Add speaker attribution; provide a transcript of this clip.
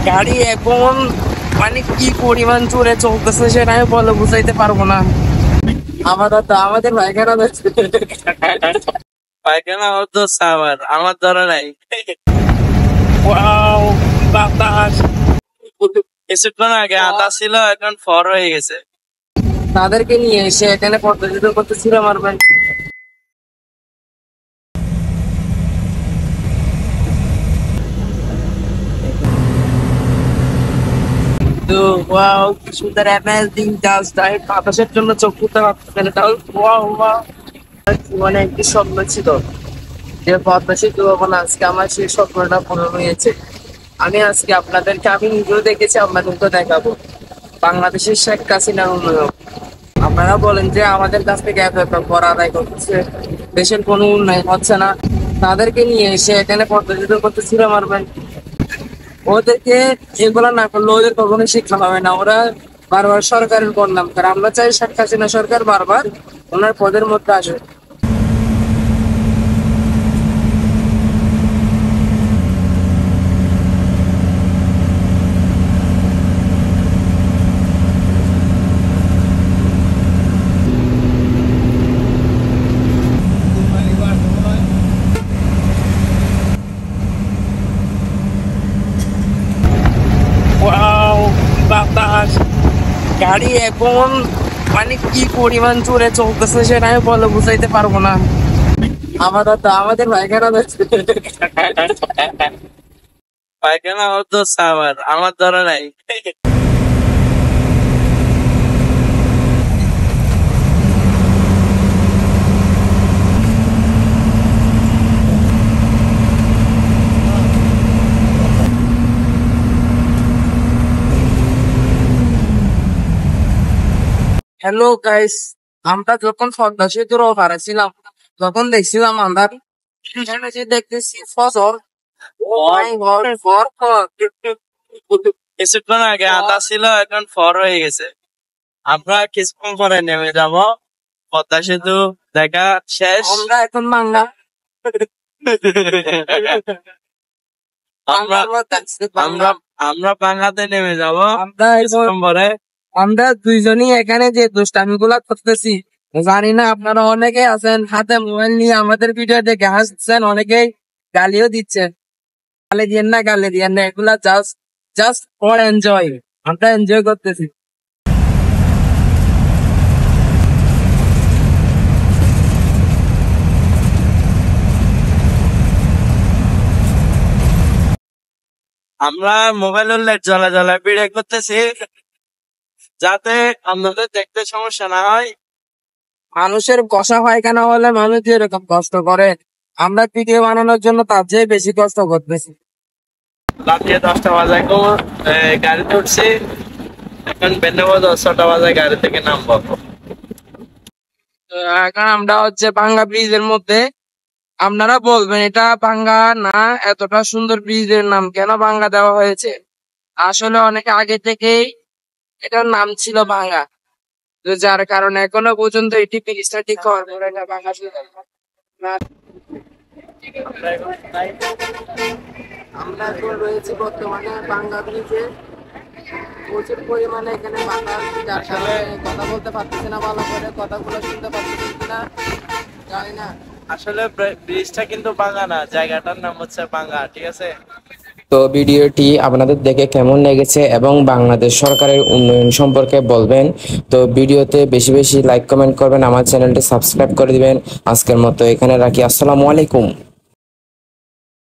Speaker 1: গাড়ি এখন মানে কি পরিমাণ জোরে চলতেছে সেটা আমি বলে বুঝাইতে পারবো না। আমাদের পায়খানা পায়খানা হতো আমার ধরে নাই। ওয়াও, বাতাস কিছুক্ষণ আগে আতা ছিল, এখন ফর হয়ে গেছে। তাদেরকে নিয়ে এসে এখানে পদ্ধতি করতেছিল মারবেন। তো ওয়াও, কি সুন্দর অ্যামেজিং জাস্ট বাতাসের জন্য চোখ খুলতে পারতেছে না। তাও ওয়াও ওয়াও, জীবনে একটি স্বপ্ন ছিল যে পদ্মা সেতু হবো না, আজকে আমার সেই স্বপ্নটা পূরণ হয়েছে। আমি নিজেও দেখেছি, আপনাদেরকে দেখাবো বাংলাদেশের শেখ হাসিনার উন্নয়ন। আপনারা বলেন যে আমাদের কাছ থেকে এত এত কর আদায় করতেছে, দেশের কোনো উন্নয়ন হচ্ছে না। তাদেরকে নিয়ে এসে এখানে পদ্মা সেতু করতেছিল মারবেন। ওদেরকে এগুলো না করলে ওদের কখনো শিক্ষা হবে না। ওরা বারবার সরকারের বদনাম করে। আমরা চাই শেখ হাসিনা সরকার বারবার ওনার পদের মধ্যে আসে। ওয়াও, বাতাস, গাড়ি এখন মানে কি পরিমাণ জোরে চলতেছে সেটা আমি বলে বুঝাইতে পারবো না। আমাদের পায়খানা হতো আমার ধরে নাই। হ্যালো গাইস, আমরা যখন পদ্মা সেতুর ওপারে ছিলাম তখন দেখছিলাম আমরা এখানে যে দেখতেছি ফসল। ও মাই গড, কিছুক্ষণ আগে আতা ছিল, এখন ফর হয়ে গেছে। আমরা কিছুক্ষণ পরে নেমে যাব, পদ্মা সেতু দেখা শেষ। আমরা এখন বাংলা আমরা বাংলাতে নেমে যাব। আমরা দুইজনই এখানে যে দুষ্টামি গুলা করতেছি, জানি না আপনারা অনেকে আছেন হাতে মোবাইল নিয়ে আমাদের ভিডিও দেখে হাসছেন, অনেকেই গালিও দিচ্ছেন। গালি দিয়েন না, এগুলা জাস্ট জাস্ট ফর এনজয়। আমরা এনজয় করতেছি। আমরা মোবাইলের লাইট জ্বলা ভিডিও করতেছি যাতে আপনাদের দেখতে সমস্যা না হয়। মানুষের কষা পায়খানা হলে মানুষ এরকম কষ্ট করে, আমরা ভিডিও বানানোর জন্য তার চেয়ে বেশি কষ্ট করতেছি। রাত্রে 10টা বাজে গাড়িতে উঠছি, এখন বেন্দাবাদ 10টা বাজে গাড়ি থেকে নামবো। এখন আমরা হচ্ছে ভাঙ্গা ব্রিজের মধ্যে। আপনারা বলবেন এটা ভাঙ্গা না, এতটা সুন্দর ব্রিজের নাম কেন ভাঙ্গা দেওয়া হয়েছে? আসলে অনেক আগে থেকেই এটার নাম ছিল ভাঙ্গা, যার কারণে এখনো পর্যন্ত এটি ব্রিজটা ঠিক হওয়ার পরে এটা ভাঙ্গা ছিল। আমরা এখন রয়েছি বর্তমানে ভাঙ্গা ব্রিজে। প্রচুর পরিমাণে এখানে বাতাস, যার কারণে কথা বলতে পারতেছি না ভালো করে, কথাগুলো শুনতে পারতেছি কিনা জানি না। আসলে ব্রিজটা কিন্তু ভাঙ্গা না, জায়গাটার নাম হচ্ছে ভাঙ্গা, ঠিক আছে?
Speaker 2: তো ভিডিওটি আপনাদের দেখে কেমন লেগেছে এবং বাংলাদেশ সরকারের উন্নয়ন সম্পর্কে বলবেন। তো ভিডিওতে বেশি বেশি লাইক কমেন্ট করবেন, আমার চ্যানেলটি সাবস্ক্রাইব করে দিবেন। আজকের মতো এখানে রাখি, আসসালামু আলাইকুম।